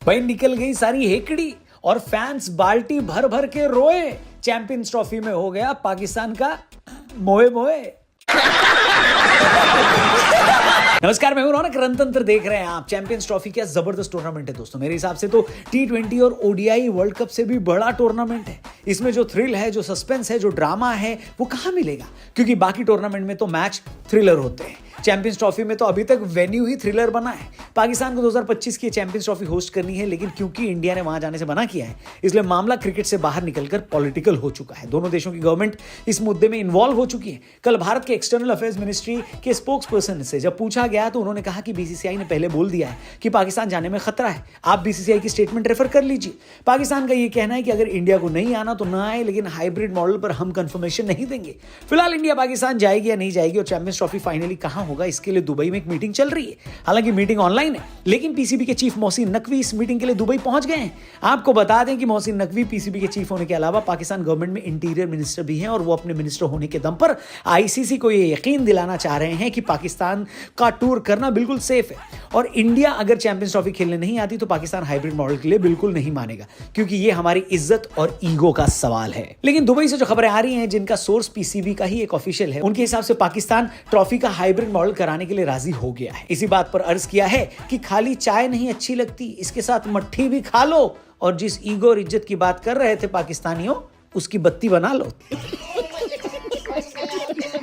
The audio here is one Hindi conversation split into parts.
भाई निकल गई सारी हेकड़ी और फैंस बाल्टी भर भर के रोए। चैंपियंस ट्रॉफी में हो गया पाकिस्तान का मोए मोए। नमस्कार, मैं हूं रौनक। रणतंत्र देख रहे हैं आप। चैंपियंस ट्रॉफी क्या जबरदस्त टूर्नामेंट है दोस्तों। मेरे हिसाब से तो T20 और ODI वर्ल्ड कप से भी बड़ा टूर्नामेंट है। इसमें जो थ्रिल है, जो सस्पेंस है, जो ड्रामा है, वो कहां मिलेगा? क्योंकि बाकी टूर्नामेंट में तो मैच थ्रिलर होते हैं। चैंपियंस ट्रॉफी में तो अभी तक वेन्यू ही थ्रिलर बना है। पाकिस्तान को 2025 की चैंपियंस ट्रॉफी होस्ट करनी है, लेकिन क्योंकि इंडिया ने वहां जाने से मना किया है, इसलिए मामला क्रिकेट से बाहर निकलकर पॉलिटिकल हो चुका है। दोनों देशों की गवर्नमेंट इस मुद्दे में इन्वॉल्व हो चुकी है। कल भारत के एक्सटर्नल अफेयर्स मिनिस्ट्री के स्पोक्स पर्सन से जब पूछा गया तो उन्होंने कहा कि BCCI ने पहले बोल दिया है कि पाकिस्तान जाने में खतरा है। आप BCCI की स्टेटमेंट रेफर कर लीजिए। पाकिस्तान का यह कहना है कि अगर इंडिया को नहीं आना तो ना आए, लेकिन हाइब्रिड मॉडल पर हम कंफर्मेशन नहीं देंगे। फिलहाल इंडिया पाकिस्तान जाएगी या नहीं जाएगी और चैंपियंस ट्रॉफी फाइनली कहां होगा, इसके लिए दुबई में एक मीटिंग चल रही है। हालांकि मीटिंग ऑनलाइन है, लेकिन PCB के चीफ मोहसिन नकवी इस मीटिंग के लिए दुबई पहुंच गए हैं। आपको बता दें कि मोहसिन नकवी PCB के चीफ होने के अलावा पाकिस्तान गवर्नमेंट में इंटीरियर मिनिस्टर भी हैं और वो अपने मिनिस्टर होने के दम पर ICC को ये यकीन दिलाना चाह रहे हैं कि पाकिस्तान का टूर करना बिल्कुल सेफ है। और इंडिया अगर चैंपियंस ट्रॉफी खेलने नहीं आती तो पाकिस्तान हाइब्रिड मॉडल के लिए बिल्कुल नहीं मानेगा, क्योंकि ये हमारी इज्जत और ईगो का सवाल है। लेकिन दुबई से जो खबरें आ रही हैं, जिनका सोर्स PCB का ही एक ऑफिशियल है, उनके हिसाब से पाकिस्तान ट्रॉफी का हाइब्रिड मॉडल कराने के लिए राजी हो गया है। इसी बात पर अर्ज किया है कि खाली चाय नहीं अच्छी लगती, इसके साथ मट्ठी भी खा लो, और जिस ईगो और इज्जत की बात कर रहे थे पाकिस्तानियों, उसकी बत्ती बना लो।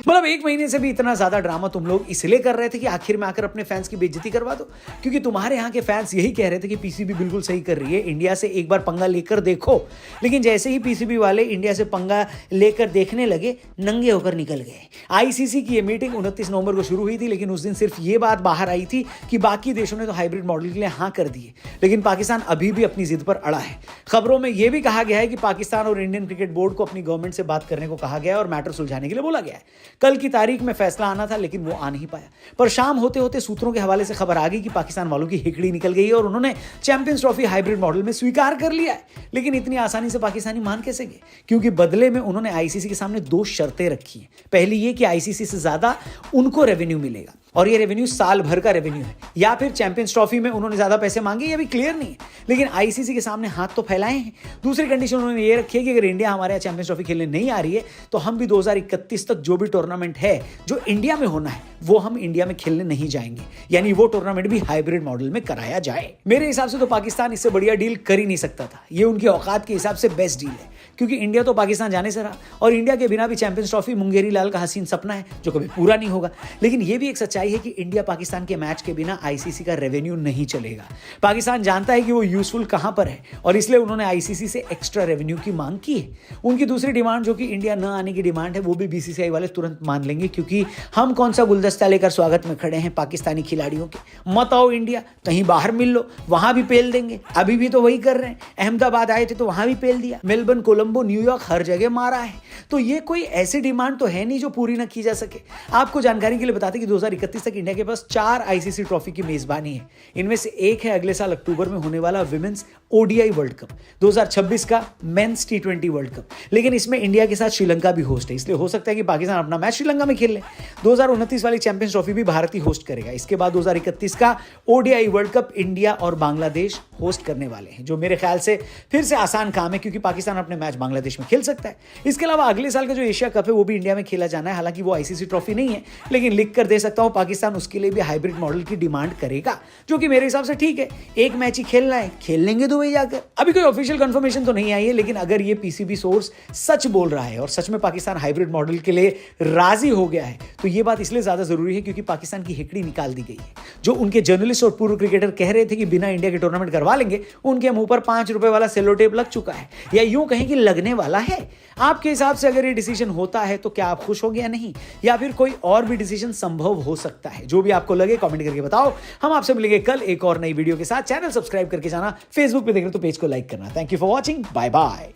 मतलब 1 महीने से भी इतना ज्यादा ड्रामा तुम लोग इसलिए कर रहे थे कि आखिर में आकर अपने फैंस की बेइज्जती करवा दो, क्योंकि तुम्हारे यहाँ के फैंस यही कह रहे थे कि PCB बिल्कुल सही कर रही है, इंडिया से एक बार पंगा लेकर देखो। लेकिन जैसे ही PCB वाले इंडिया से पंगा लेकर देखने लगे, नंगे होकर निकल गए। ICC की ये मीटिंग 29 नवंबर को शुरू हुई थी, लेकिन उस दिन सिर्फ ये बात बाहर आई थी कि बाकी देशों ने तो हाइब्रिड मॉडल के लिए हाँ कर दिए, लेकिन पाकिस्तान अभी भी अपनी जिद पर अड़ा है। खबरों में यह भी कहा गया है कि पाकिस्तान और इंडियन क्रिकेट बोर्ड को अपनी गवर्नमेंट से बात करने को कहा गया है और मैटर सुलझाने के लिए बोला गया है। कल की तारीख में फैसला आना था, लेकिन वो आ नहीं पाया। पर शाम होते होते सूत्रों के हवाले से खबर आ गई कि पाकिस्तान वालों की हिकड़ी निकल गई है और उन्होंने चैंपियंस ट्रॉफी हाइब्रिड मॉडल में स्वीकार कर लिया है। लेकिन इतनी आसानी से पाकिस्तानी मान कैसे गए? क्योंकि बदले में उन्होंने ICC के सामने 2 शर्तें रखी हैं। पहली ये कि ICC से ज्यादा उनको रेवेन्यू मिलेगा, और ये रेवेन्यू साल भर का रेवेन्यू है, या फिर चैंपियंस ट्रॉफी में उन्होंने ज्यादा पैसे मांगे, ये भी क्लियर नहीं है, लेकिन ICC के सामने हाथ तो फैलाए हैं। दूसरी कंडीशन उन्होंने ये रखी है कि अगर इंडिया हमारे यहाँ चैंपियंस ट्रॉफी खेलने नहीं आ रही है तो हम भी 2031 तक जो भी टूर्नामेंट है जो इंडिया में होना है वो हम इंडिया में खेलने नहीं जाएंगे, यानी वो टूर्नामेंट भी हाइब्रिड मॉडल में कराया जाए। मेरे हिसाब से तो पाकिस्तान इससे बढ़िया डील कर ही नहीं सकता था। ये उनकी औकात के हिसाब से बेस्ट डील है, क्योंकि इंडिया तो पाकिस्तान जाने से रहा, और इंडिया के बिना भी चैंपियंस ट्रॉफी मुंगेरी लाल का हसीन सपना है जो कभी पूरा नहीं होगा। लेकिन यह भी एक सच्चाई है कि इंडिया पाकिस्तान के मैच के बिना ICC का रेवेन्यू नहीं चलेगा। पाकिस्तान जानता है कि वो यूजफुल कहां पर है, और इसलिए उन्होंने ICC से एक्स्ट्रा रेवेन्यू की मांग की है। उनकी दूसरी डिमांड, जो कि इंडिया न आने की डिमांड है, वो भी BCCI वाले तुरंत मान लेंगे, क्योंकि हम कौन सा गुलदस्ता लेकर स्वागत में खड़े हैं पाकिस्तानी खिलाड़ियों के। मत आओ इंडिया, कहीं बाहर मिल लो, वहां भी पेल देंगे। अभी भी तो वही कर रहे हैं। अहमदाबाद आए थे तो वहां भी पेल दिया, मेलबर्न, कोलंबो, न्यूयॉर्क, हर जगह मारा है। तो ये कोई ऐसी डिमांड तो है नहीं जो पूरी ना की जा सके। आपको जानकारी के लिए बताते कि 2031 तक इंडिया के पास 4 ICC ट्रॉफी की मेजबानी है। इनमें से एक है अगले साल अक्टूबर में होने वाला विमेंस ODI वर्ल्ड कप, 2026 का मेंस T20 वर्ल्ड कप। लेकिन इसमें इंडिया के साथ श्रीलंका भी होस्ट है, इसलिए हो सकता है कि पाकिस्तान अपना मैच श्रीलंका में खेल ले। 2029 वाली चैंपियंस ट्रॉफी भी भारत ही होस्ट करेगा। इसके बाद 2031 का ODI वर्ल्ड कप इंडिया और बांग्लादेश होस्ट करने वाले हैं, जो मेरे ख्याल से फिर से आसान काम है, क्योंकि पाकिस्तान अपने मैच बांग्लादेश में खेल सकता है। इसके अलावा अगले साल का जो एशिया कप है वो भी इंडिया में खेला जाना है। हालांकि वो ICC ट्रॉफी नहीं है, लेकिन लिख कर दे सकता हूं पाकिस्तान उसके लिए भी हाइब्रिड मॉडल की डिमांड करेगा, जो कि मेरे हिसाब से ठीक है। एक मैच ही खेलना है, खेल लेंगे दुबई जाकर। अभी कोई ऑफिशियल कंफर्मेशन तो नहीं आई है, लेकिन अगर ये PCB सोर्स सच बोल रहा है और सच में पाकिस्तान हाइब्रिड मॉडल के लिए राजी हो गया है, तो ये बात इसलिए ज्यादा जरूरी है क्योंकि पाकिस्तान की हिकड़ी निकाल दी गई है। जो उनके जर्नलिस्ट और पूर्व क्रिकेटर कह रहे थे कि बिना इंडिया के टूर्नामेंट करवा लेंगे, उनके मुंह पर 5 रुपए वाला सेलो टेप लग चुका है, या यूं कहें कि लगने वाला है। आपके हिसाब से अगर ये डिसीजन होता है तो क्या आप खुश होंगे या नहीं, या फिर कोई और भी डिसीजन संभव हो सकता है? जो भी आपको लगे कमेंट करके बताओ। हम आपसे मिलेंगे कल एक और नई वीडियो के साथ। चैनल सब्सक्राइब करके जाना, फेसबुक पे देख रहे हो तो पेज को लाइक करना। Thank you for watching, bye bye.